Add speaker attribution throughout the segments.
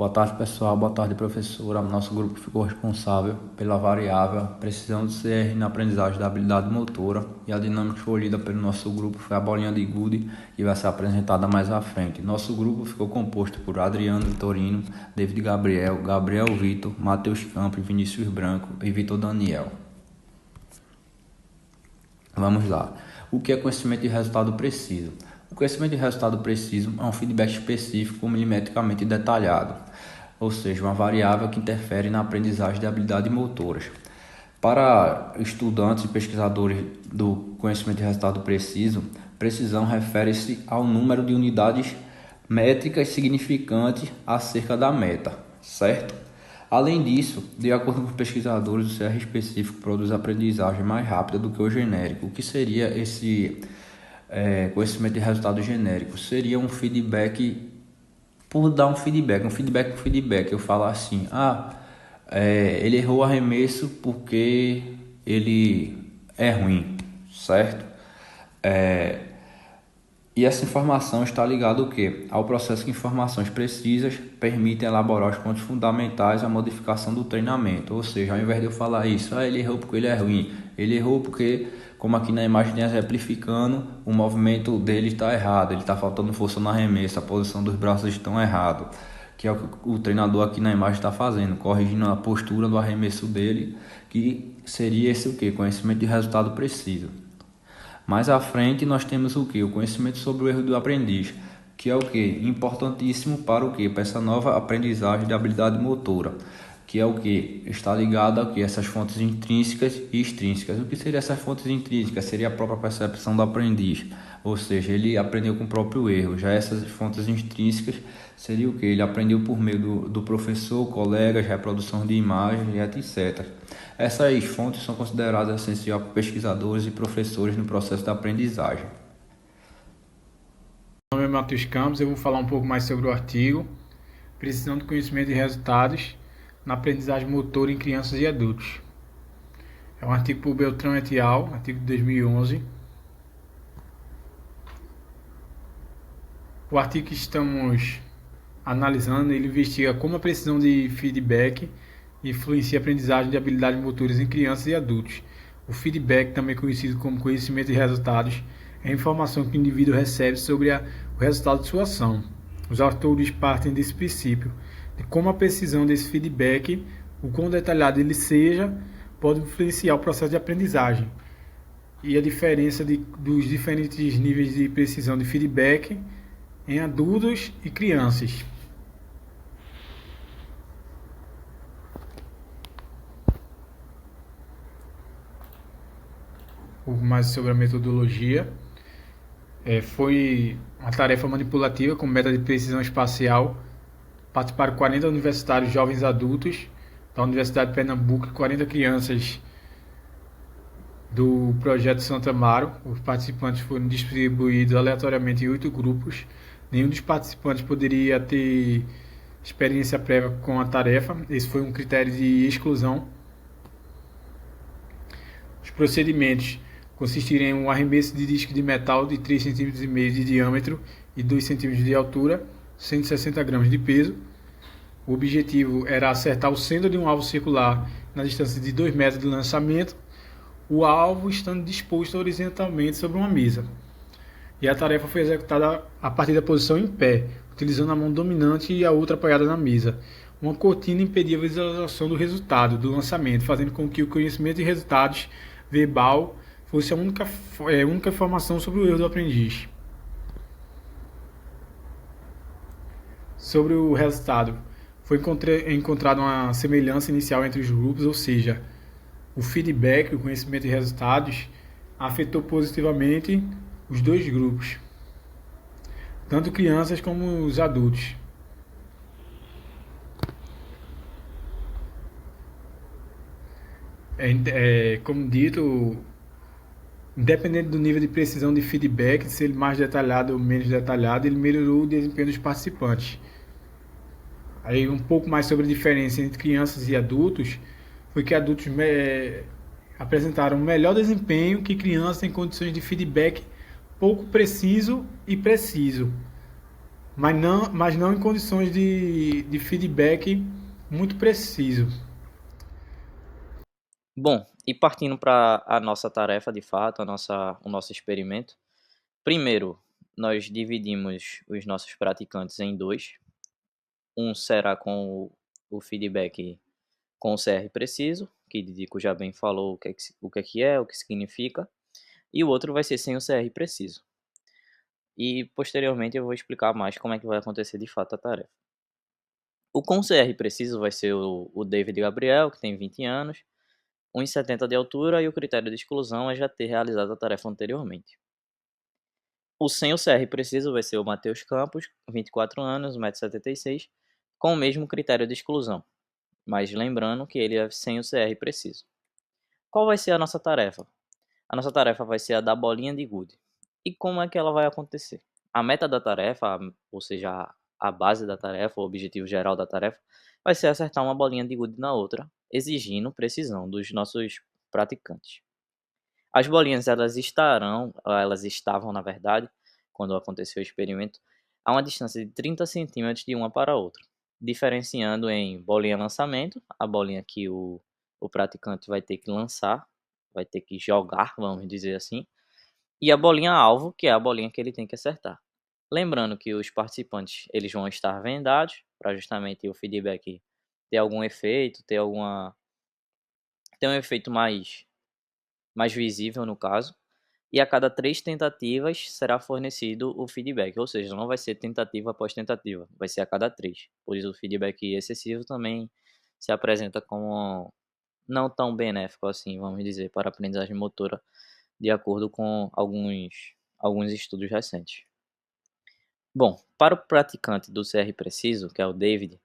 Speaker 1: Boa tarde, pessoal. Boa tarde, professora. Nosso grupo ficou responsável pela variável precisão de CR na aprendizagem da habilidade motora, e a dinâmica escolhida pelo nosso grupo foi a bolinha de gude, que vai ser apresentada mais à frente. Nosso grupo ficou composto por Adriano Vitorino, David Gabriel, Gabriel Vitor, Matheus Campos, Vinícius Branco e Vitor Daniel. Vamos lá. O que é conhecimento de resultado preciso? O conhecimento de resultado preciso é um feedback específico milimetricamente detalhado, ou seja, uma variável que interfere na aprendizagem de habilidades motoras. Para estudantes e pesquisadores do conhecimento de resultado preciso, precisão refere-se ao número de unidades métricas significantes acerca da meta, certo? Além disso, de acordo com pesquisadores, o CR específico produz aprendizagem mais rápida do que o genérico. O que seria esse conhecimento de resultado genérico? Seria um feedback por dar um feedback. Eu falo assim, ele errou o arremesso porque ele é ruim, certo? E essa informação está ligada ao quê? Ao processo que informações precisas permitem elaborar os pontos fundamentais à modificação do treinamento. Ou seja, ao invés de eu falar isso, ele errou porque ele é ruim, ele errou porque, como aqui na imagem tem exemplificando, o movimento dele está errado, ele está faltando força no arremesso, a posição dos braços estão errado, que é o que o treinador aqui na imagem está fazendo, corrigindo a postura do arremesso dele, que seria esse o quê? Conhecimento de resultado preciso. Mais à frente nós temos o que? O conhecimento sobre o erro do aprendiz, que é o que? Importantíssimo para o que? Para essa nova aprendizagem de habilidade motora, que é o que? Está ligado a que? Essas fontes intrínsecas e extrínsecas. O que seria essas fontes intrínsecas? Seria a própria percepção do aprendiz, ou seja, ele aprendeu com o próprio erro. Já essas fontes extrínsecas seria o que? Ele aprendeu por meio do professor, colegas, reprodução de imagens, etc. Essas fontes são consideradas essenciais por pesquisadores e professores no processo da aprendizagem.
Speaker 2: Meu nome é Matheus Campos, eu vou falar um pouco mais sobre o artigo Precisão de conhecimento e resultados na aprendizagem motora em crianças e adultos. É um artigo por Beltrão et al., artigo de 2011. O artigo que estamos analisando, ele investiga como a precisão de feedback influencia a aprendizagem de habilidades motoras em crianças e adultos. O feedback, também conhecido como conhecimento de resultados, é a informação que o indivíduo recebe sobre o resultado de sua ação. Os autores partem desse princípio, de como a precisão desse feedback, o quão detalhado ele seja, pode influenciar o processo de aprendizagem. E a diferença dos diferentes níveis de precisão de feedback em adultos e crianças. Um pouco mais sobre a metodologia. Foi uma tarefa manipulativa com meta de precisão espacial. Participaram 40 universitários jovens adultos da Universidade de Pernambuco e 40 crianças do Projeto Santa Amaro. Os participantes foram distribuídos aleatoriamente em 8 grupos. Nenhum dos participantes poderia ter experiência prévia com a tarefa. Esse foi um critério de exclusão. Os procedimentos consistiriam em um arremesso de disco de metal de 3,5 cm de diâmetro e 2 cm de altura, 160 gramas de peso. O objetivo era acertar o centro de um alvo circular na distância de 2 metros do lançamento, o alvo estando disposto horizontalmente sobre uma mesa. E a tarefa foi executada a partir da posição em pé, utilizando a mão dominante e a outra apoiada na mesa. Uma cortina impedia a visualização do resultado do lançamento, fazendo com que o conhecimento de resultados verbal fosse a única informação sobre o erro do aprendiz. Sobre o resultado, foi encontrada uma semelhança inicial entre os grupos, ou seja, o feedback, o conhecimento de resultados, afetou positivamente os dois grupos, tanto crianças como os adultos. Como dito, independente do nível de precisão de feedback, se ele mais detalhado ou menos detalhado, ele melhorou o desempenho dos participantes. Aí um pouco mais sobre a diferença entre crianças e adultos, foi que adultos apresentaram melhor desempenho que crianças em condições de feedback pouco preciso e preciso. mas não em condições de feedback muito preciso.
Speaker 3: Bom, e partindo para a nossa tarefa, de fato, o nosso experimento. Primeiro, nós dividimos os nossos praticantes em dois. Um será com o feedback com o CR preciso, que Didico já bem falou o que significa, e o outro vai ser sem o CR preciso. E posteriormente eu vou explicar mais como é que vai acontecer de fato a tarefa. O com CR preciso vai ser o David Gabriel, que tem 20 anos, 1,70 de altura, e o critério de exclusão é já ter realizado a tarefa anteriormente. O sem o CR preciso vai ser o Matheus Campos, 24 anos, 1,76 m, com o mesmo critério de exclusão, mas lembrando que ele é sem o CR preciso. Qual vai ser a nossa tarefa? A nossa tarefa vai ser a da bolinha de gude. E como é que ela vai acontecer? A meta da tarefa, ou seja, a base da tarefa, o objetivo geral da tarefa, vai ser acertar uma bolinha de gude na outra, exigindo precisão dos nossos praticantes. As bolinhas elas estavam na verdade, quando aconteceu o experimento, a uma distância de 30 centímetros de uma para a outra, diferenciando em bolinha lançamento, a bolinha que o praticante vai ter que lançar, vai ter que jogar, vamos dizer assim, e a bolinha alvo, que é a bolinha que ele tem que acertar. Lembrando que os participantes eles vão estar vendados, para justamente o feedback ter algum efeito, ter um efeito mais visível no caso, e a cada 3 tentativas será fornecido o feedback, ou seja, não vai ser tentativa após tentativa, vai ser a cada 3. Por isso o feedback excessivo também se apresenta como não tão benéfico assim, vamos dizer, para a aprendizagem motora, de acordo com alguns estudos recentes. Bom, para o praticante do CR preciso, que é o David,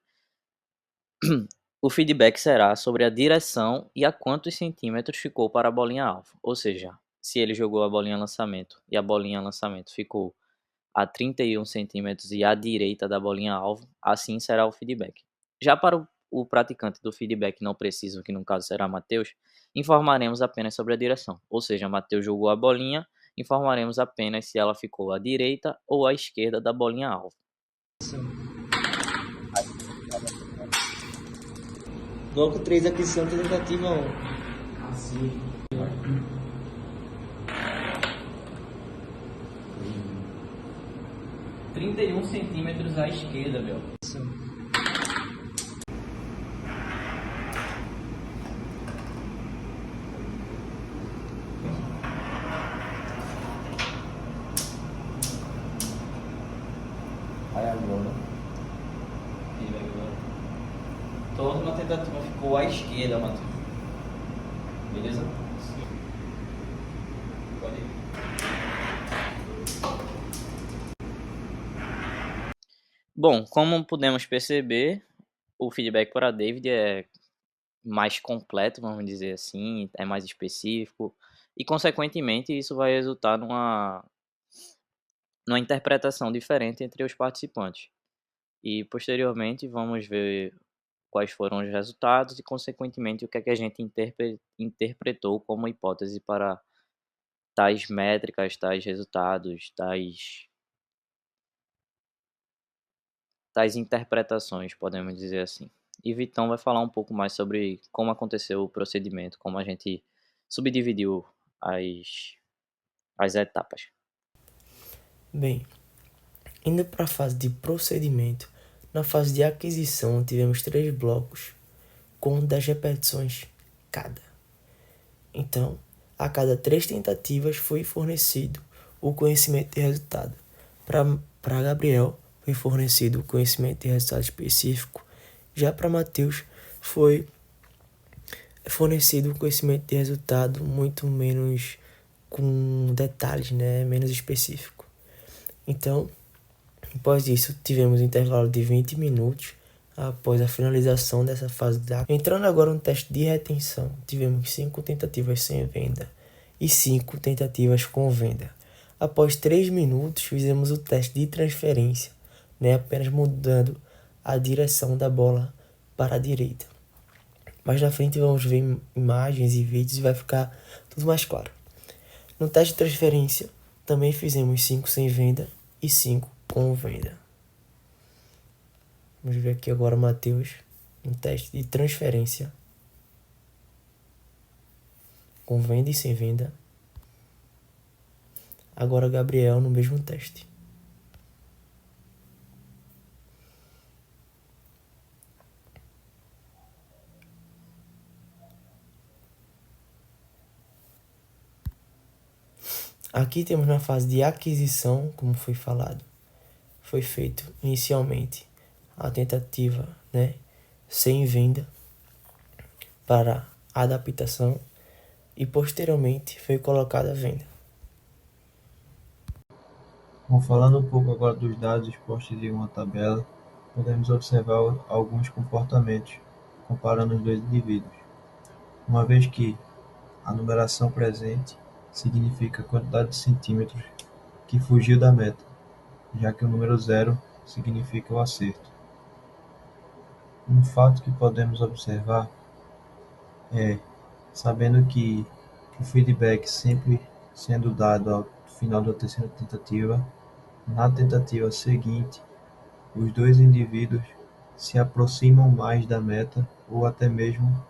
Speaker 3: o feedback será sobre a direção e a quantos centímetros ficou para a bolinha alvo, ou seja, se ele jogou a bolinha lançamento e a bolinha lançamento ficou a 31 centímetros e à direita da bolinha alvo, assim será o feedback. Já para o praticante do feedback não preciso, que no caso será Matheus, informaremos apenas sobre a direção, ou seja, Matheus jogou a bolinha, informaremos apenas se ela ficou à direita ou à esquerda da bolinha alvo.
Speaker 4: Bloco 3, aquisição tentativa 1.
Speaker 3: Assim. 31 centímetros à esquerda, meu. Aí agora. Toda uma tentativa ficou à esquerda, Matheus. Beleza? Sim. Pode ir. Bom, como podemos perceber, o feedback para David é mais completo, vamos dizer assim, é mais específico e, consequentemente, isso vai resultar numa interpretação diferente entre os participantes. E, posteriormente, vamos ver quais foram os resultados e, consequentemente, o que é que a gente interpretou como hipótese para tais métricas, tais resultados, tais interpretações, podemos dizer assim. E Vitão vai falar um pouco mais sobre como aconteceu o procedimento, como a gente subdividiu as etapas.
Speaker 4: Bem, indo para a fase de procedimento, na fase de aquisição tivemos 3 blocos com 10 repetições cada. Então, a cada 3 tentativas foi fornecido o conhecimento de resultado. Para Gabriel foi fornecido o conhecimento de resultado específico, já para Matheus foi fornecido o conhecimento de resultado muito menos com detalhes, menos específico. Então, após isso, tivemos um intervalo de 20 minutos após a finalização dessa fase da. Entrando agora no teste de retenção, tivemos 5 tentativas sem venda e 5 tentativas com venda. Após 3 minutos, fizemos o teste de transferência, apenas mudando a direção da bola para a direita. Mais na frente vamos ver imagens e vídeos e vai ficar tudo mais claro. No teste de transferência, também fizemos 5 sem venda e 5 com venda. Vamos ver aqui agora o Matheus, um teste de transferência, com venda e sem venda. Agora Gabriel no mesmo teste. Aqui temos na fase de aquisição, como foi falado. Foi feito inicialmente a tentativa, sem venda para adaptação e posteriormente foi colocada a venda.
Speaker 5: Bom, falando um pouco agora dos dados expostos em uma tabela, podemos observar alguns comportamentos comparando os dois indivíduos, uma vez que a numeração presente significa a quantidade de centímetros que fugiu da meta, já que o número 0 significa o acerto. Um fato que podemos observar é, sabendo que o feedback sempre sendo dado ao final da terceira tentativa, na tentativa seguinte, os dois indivíduos se aproximam mais da meta ou até mesmo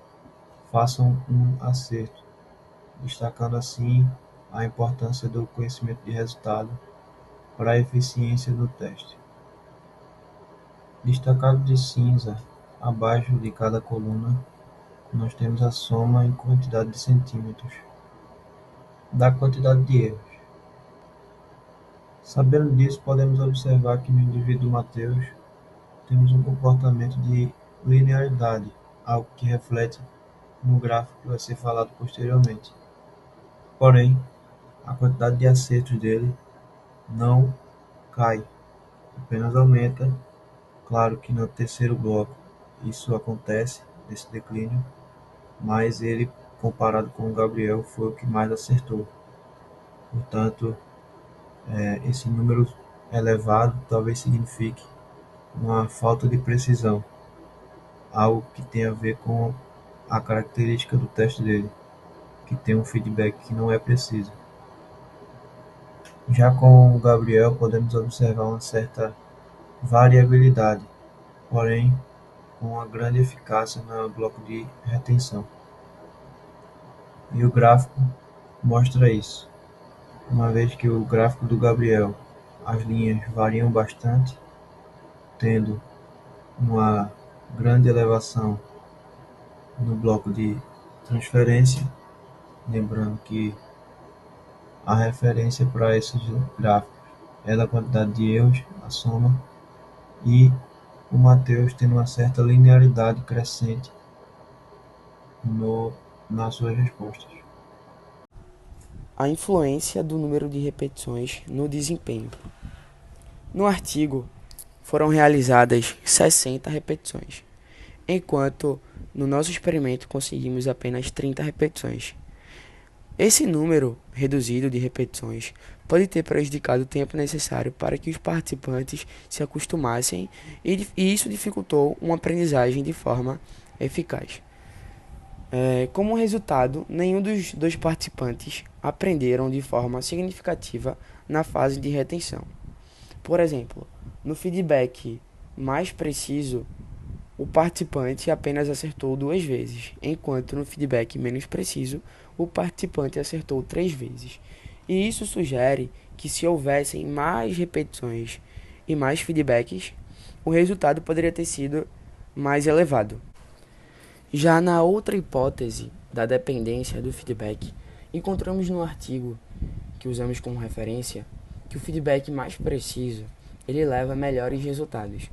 Speaker 5: façam um acerto, destacando assim a importância do conhecimento de resultado para a eficiência do teste. Destacado de cinza, abaixo de cada coluna, nós temos a soma em quantidade de centímetros da quantidade de erros. Sabendo disso, podemos observar que no indivíduo Matheus temos um comportamento de linearidade, algo que reflete no gráfico que vai ser falado posteriormente. Porém, a quantidade de acertos dele não cai, apenas aumenta. Claro que no terceiro bloco isso acontece, desse declínio, mas ele, comparado com o Gabriel, foi o que mais acertou. Portanto, esse número elevado talvez signifique uma falta de precisão, algo que tem a ver com a característica do teste dele, que tem um feedback que não é preciso. Já com o Gabriel podemos observar uma certa variabilidade, porém com uma grande eficácia no bloco de retenção. E o gráfico mostra isso, uma vez que o gráfico do Gabriel, as linhas variam bastante, tendo uma grande elevação no bloco de transferência, lembrando que a referência para esses gráficos é da quantidade de erros, a soma, e o Matheus tendo uma certa linearidade crescente nas suas respostas.
Speaker 4: A influência do número de repetições no desempenho. No artigo, foram realizadas 60 repetições, enquanto no nosso experimento conseguimos apenas 30 repetições. Esse número reduzido de repetições pode ter prejudicado o tempo necessário para que os participantes se acostumassem e isso dificultou uma aprendizagem de forma eficaz. Como resultado, nenhum dos dois participantes aprenderam de forma significativa na fase de retenção. Por exemplo, no feedback mais preciso, o participante apenas acertou 2 vezes, enquanto no feedback menos preciso, o participante acertou 3 vezes. E isso sugere que se houvessem mais repetições e mais feedbacks, o resultado poderia ter sido mais elevado. Já na outra hipótese da dependência do feedback, encontramos no artigo que usamos como referência que o feedback mais preciso ele leva a melhores resultados.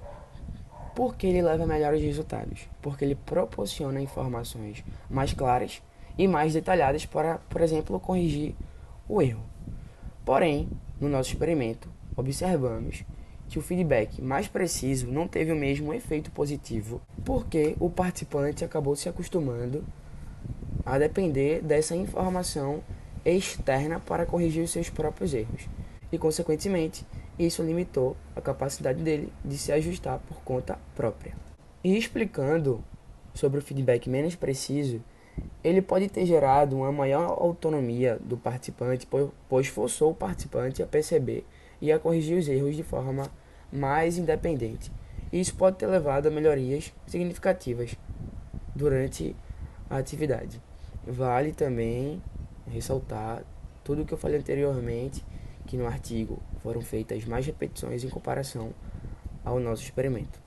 Speaker 4: Por que ele leva a melhores resultados? Porque ele proporciona informações mais claras e mais detalhadas para, por exemplo, corrigir o erro. Porém, no nosso experimento, observamos que o feedback mais preciso não teve o mesmo efeito positivo, porque o participante acabou se acostumando a depender dessa informação externa para corrigir os seus próprios erros. E, consequentemente, isso limitou a capacidade dele de se ajustar por conta própria. E explicando sobre o feedback menos preciso, ele pode ter gerado uma maior autonomia do participante, pois forçou o participante a perceber e a corrigir os erros de forma mais independente.
Speaker 6: e isso pode ter levado a melhorias significativas durante a atividade. Vale também ressaltar tudo o que eu falei anteriormente, que no artigo foram feitas mais repetições em comparação ao nosso experimento.